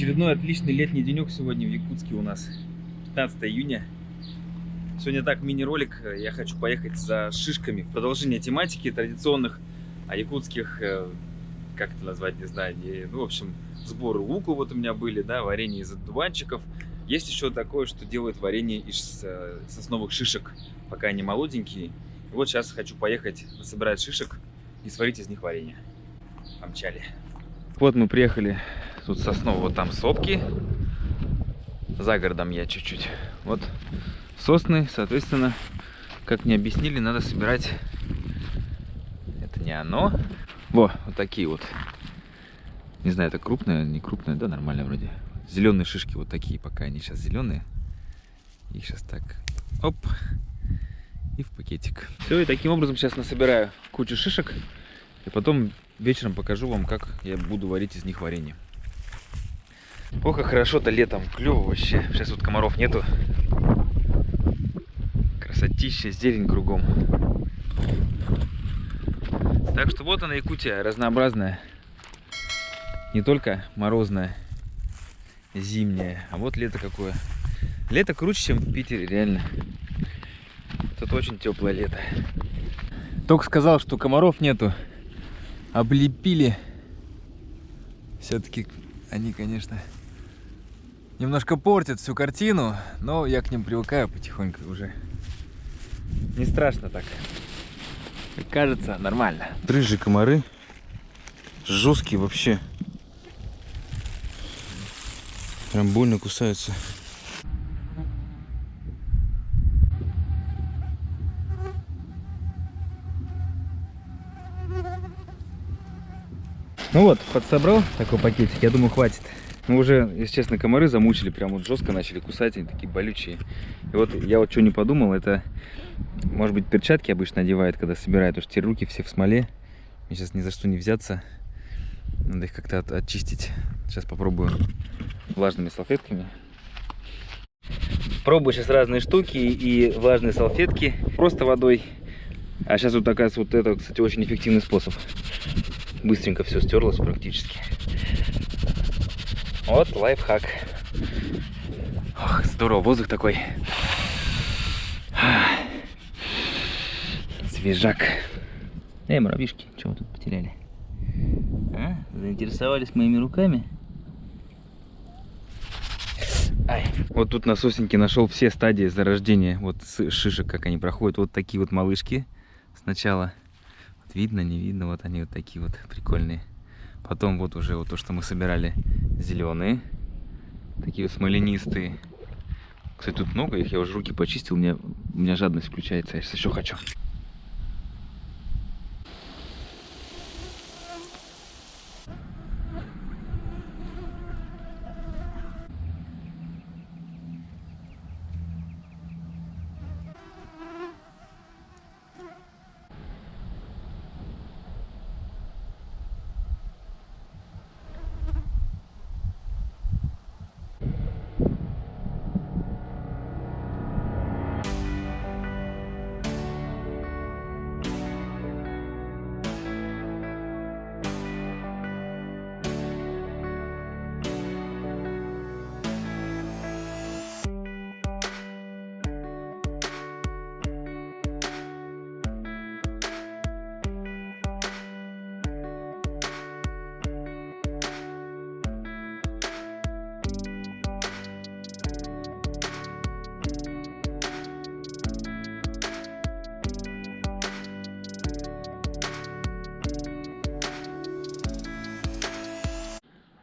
Очередной отличный летний денек сегодня в Якутске у нас 15 июня. Сегодня так, мини-ролик. Я хочу поехать за шишками. В продолжение тематики традиционных якутских, как это назвать, не знаю. Ну, в общем, сборы лука вот у меня были, да, варенье из одуванчиков. Есть еще такое, что делают варенье из сосновых шишек, пока они молоденькие. И вот сейчас хочу поехать собирать шишек и сварить из них варенье. Помчали. Вот мы приехали. Тут сосновые, вот там сопки. За городом я чуть-чуть. Вот сосны, соответственно, как мне объяснили, надо собирать. Это не оно. Вот такие вот. Не знаю, это крупное, не крупное, да, нормально вроде. Зеленые шишки вот такие, пока они сейчас зеленые. Их сейчас так, оп, и в пакетик. Все, и таким образом сейчас насобираю кучу шишек. И потом вечером покажу вам, как я буду варить из них варенье. Ох, как хорошо-то летом, клево вообще. Сейчас вот комаров нету. Красотища, зелень кругом. Так что вот она, Якутия, разнообразная. Не только морозная, зимняя, а вот лето какое. Лето круче, чем в Питере, реально. Тут очень теплое лето. Только сказал, что комаров нету. Облепили. Все-таки они, конечно, немножко портят всю картину, но я к ним привыкаю потихоньку уже. Не страшно так. Как кажется, нормально. Рыжие комары. Жесткие вообще. Прям больно кусаются. Ну вот, подсобрал такой пакетик, я думаю, хватит. Мы уже, если честно, комары замучили, прям вот жестко начали кусать, они такие болючие. И вот я вот что не подумал, это, может быть, перчатки обычно одевают, когда собирают, потому что те руки все в смоле. Мне сейчас ни за что не взяться, надо их как-то очистить. Сейчас попробую влажными салфетками. Пробую сейчас разные штуки и влажные салфетки просто водой. А сейчас вот оказывается, вот это, кстати, очень эффективный способ. Быстренько все стерлось практически. Вот лайфхак. Ох, здорово, воздух такой. Свежак. Эй, муравьишки, что вы тут потеряли? А? Заинтересовались моими руками? Ай. Вот тут на сосенке нашел все стадии зарождения вот шишек, как они проходят. Вот такие вот малышки сначала. Вот видно, не видно, вот они вот такие вот прикольные. Потом вот уже вот то, что мы собирали, зеленые. Такие вот смоленистые. Кстати, тут много их, я уже руки почистил, у меня жадность включается, я сейчас еще хочу.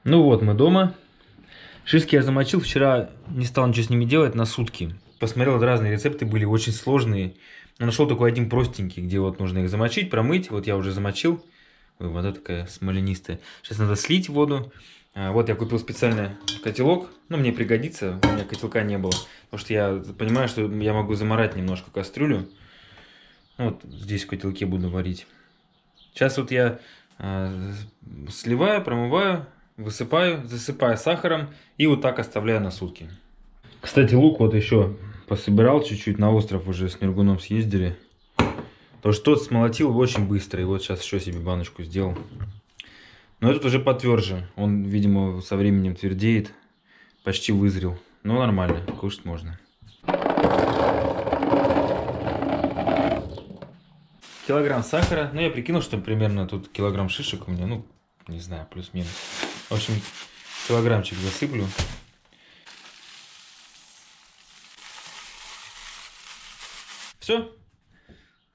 Ну вот, мы дома. Шишки я замочил. Вчера не стал ничего с ними делать на сутки. Посмотрел, разные рецепты были очень сложные. Но нашел такой один простенький, где вот нужно их замочить, промыть. Вот я уже замочил. Ой, вода такая смоленистая. Сейчас надо слить воду. Вот я купил специально котелок. Ну, мне пригодится. У меня котелка не было. Потому что я понимаю, что я могу замарать немножко кастрюлю. Вот здесь в котелке буду варить. Сейчас вот я сливаю, промываю. Высыпаю, засыпаю сахаром и вот так оставляю на сутки. Кстати, лук вот еще пособирал чуть-чуть, на остров уже с Нергуном съездили. Потому что тот смолотил очень быстро, и вот сейчас еще себе баночку сделал. Но этот уже потверже. Он, видимо, со временем твердеет. Почти вызрел. Но нормально, кушать можно. Килограмм сахара. Ну, я прикинул, что примерно тут килограмм шишек у меня. Ну, не знаю, плюс-минус. В общем, килограммчик засыплю. Все.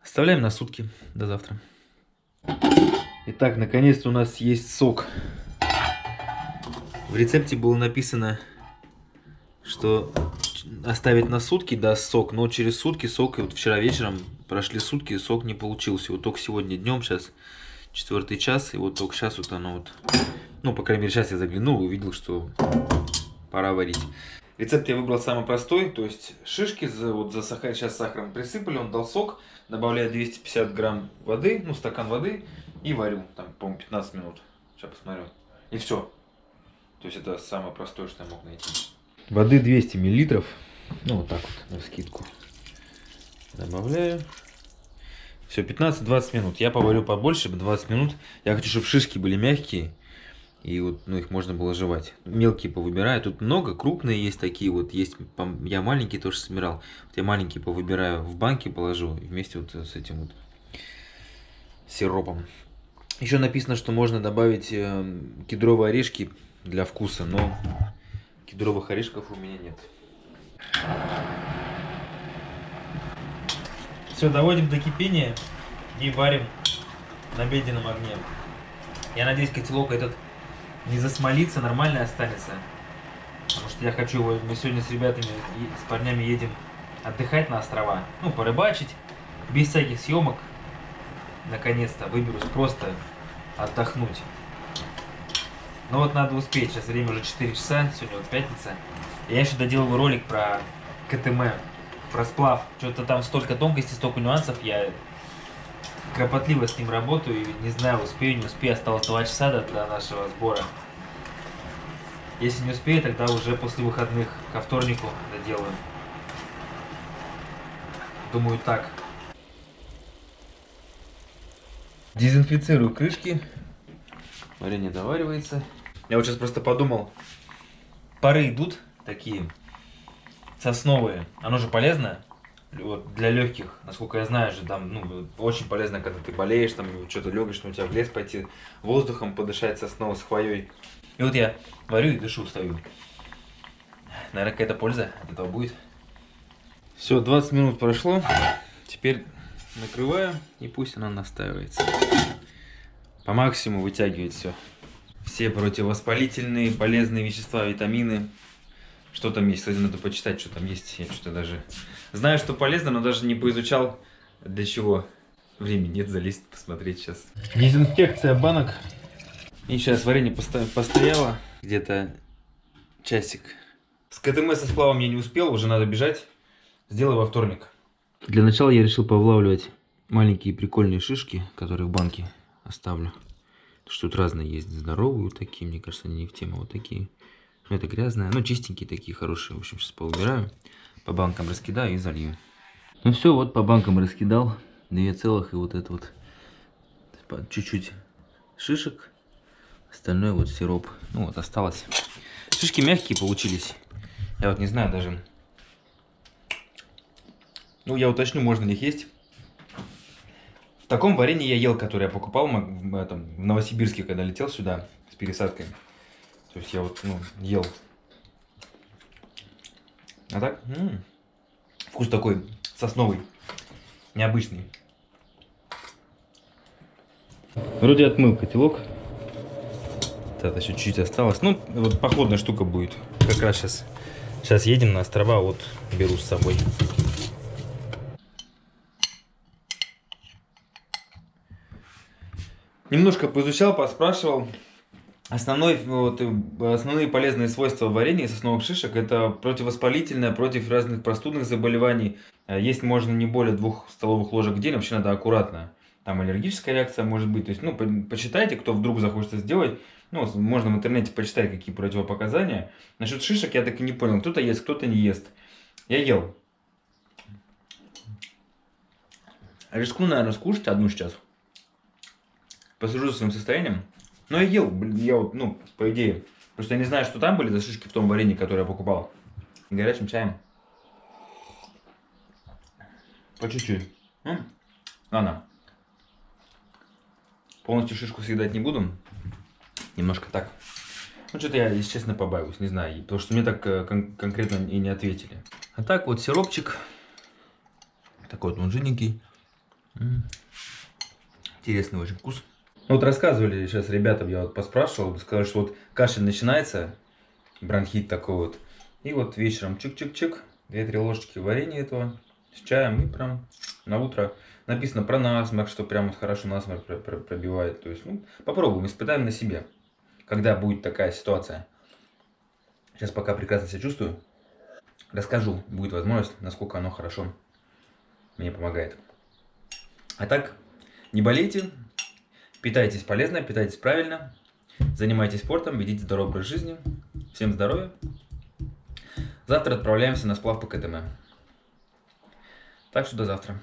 Оставляем на сутки. До завтра. Итак, наконец-то у нас есть сок. В рецепте было написано, что оставить на сутки даст сок, но через сутки сок, и вот вчера вечером прошли сутки, и сок не получился. Вот только сегодня днем, сейчас 4 час, и вот только сейчас вот оно вот, ну, по крайней мере, сейчас я заглянул и увидел, что пора варить. Рецепт я выбрал самый простой, то есть шишки вот сейчас сахаром присыпали, он дал сок, добавляю 250 грамм воды, ну, стакан воды, и варю, там, по-моему, 15 минут. Сейчас посмотрю. И все. То есть это самое простое, что я мог найти. Воды 200 миллилитров. Ну, вот так вот, на вскидку. Добавляю. Все, 15-20 минут. Я поварю побольше, 20 минут. Я хочу, чтобы шишки были мягкие. И вот, ну, их можно было жевать. Мелкие повыбираю. Тут много, крупные есть такие вот. Есть, я маленькие тоже собирал. Вот я маленькие повыбираю, в банки положу. Вместе вот с этим вот сиропом. Еще написано, что можно добавить кедровые орешки для вкуса, но кедровых орешков у меня нет. Все, доводим до кипения и варим на медленном огне. Я надеюсь, котелок этот не засмолится, нормально останется. Потому что я хочу его, мы сегодня с ребятами, с парнями едем отдыхать на острова. Ну, порыбачить, без всяких съемок. Наконец-то выберусь просто отдохнуть. Но вот надо успеть, сейчас время уже 4 часа, сегодня вот пятница. Я еще доделываю ролик про КТМ, про сплав. Что-то там столько тонкостей, столько нюансов, я кропотливо с ним работаю, и не знаю, успею, не успею, осталось 2 часа до нашего сбора. Если не успею, тогда уже после выходных ко вторнику доделаю. Думаю, так. Дезинфицирую крышки. Варенье доваривается. Я вот сейчас просто подумал, пары идут такие сосновые. Оно же полезно вот, для легких. Насколько я знаю же, там, ну, очень полезно, когда ты болеешь, там что-то легнешь, у тебя в лес пойти, воздухом подышать сосновой с хвоей. И вот я варю и дышу, стою. Наверное, какая-то польза от этого будет. Все, 20 минут прошло. Теперь накрываю, и пусть она настаивается. По максимуму вытягивать все. Все противовоспалительные, полезные вещества, витамины. Что там есть? Кстати, надо почитать, что там есть. Я что-то даже знаю, что полезно, но даже не поизучал, для чего. Времени нет залезть, посмотреть сейчас. Дезинфекция банок. И сейчас варенье постояло где-то часик. С КТМ со сплавом я не успел, уже надо бежать. Сделаю во вторник. Для начала я решил повлавливать маленькие прикольные шишки, которые в банке оставлю. Что тут разные есть. Здоровые вот такие, мне кажется, они не в тему. Вот такие. Это грязные. Ну, чистенькие такие, хорошие. В общем, сейчас поубираю. По банкам раскидаю и залью. Ну все, вот по банкам раскидал. 2 целых и вот это вот. Чуть-чуть шишек. Остальное вот сироп. Ну вот осталось. Шишки мягкие получились. Я вот не знаю даже. Ну, я уточню, можно ли их есть. В таком варенье я ел, которое я покупал в Новосибирске, когда летел сюда с пересадкой. То есть я вот, ну, ел. А так, вкус такой сосновый, необычный. Вроде отмыл котелок. Так, еще чуть-чуть осталось. Ну, вот походная штука будет. Как раз сейчас едем на острова, вот беру с собой. Немножко поизучал, поспрашивал. Основные полезные свойства варенья сосновых шишек — это противовоспалительное, против разных простудных заболеваний. Есть можно не более 2 столовых ложек в день, вообще надо аккуратно. Там аллергическая реакция может быть. То есть, ну, почитайте, кто вдруг захочет сделать. Ну, можно в интернете почитать, какие противопоказания. Насчет шишек я так и не понял. Кто-то ест, кто-то не ест. Я ел. Рискну, наверное, скушать одну сейчас. Посижу за своим состоянием. Но я ел, блин, я вот, ну, по идее. Просто я не знаю, что там были за шишки в том варенье, которое я покупал. Горячим чаем. По чуть-чуть. Ладно. Полностью шишку съедать не буду. Немножко так. Ну, что-то я, если честно, побаиваюсь, не знаю. Потому что мне так конкретно и не ответили. А так вот сиропчик. Такой вот он жиденький. Интересный очень вкус. Ну, вот рассказывали сейчас ребятам, я вот поспрашивал, сказали, что вот кашель начинается, бронхит такой вот. И вот вечером чик-чик-чик, 2-3 ложечки варенья этого с чаем, и прям на утро написано про насморк, что прям вот хорошо насморк пробивает. То есть, ну, попробуем, испытаем на себе, когда будет такая ситуация. Сейчас пока прекрасно себя чувствую. Расскажу, будет возможность, насколько оно хорошо мне помогает. А так, не болейте, питайтесь полезно, питайтесь правильно, занимайтесь спортом, ведите здоровый образ жизни. Всем здоровья. Завтра отправляемся на сплав по КТМ. Так что до завтра.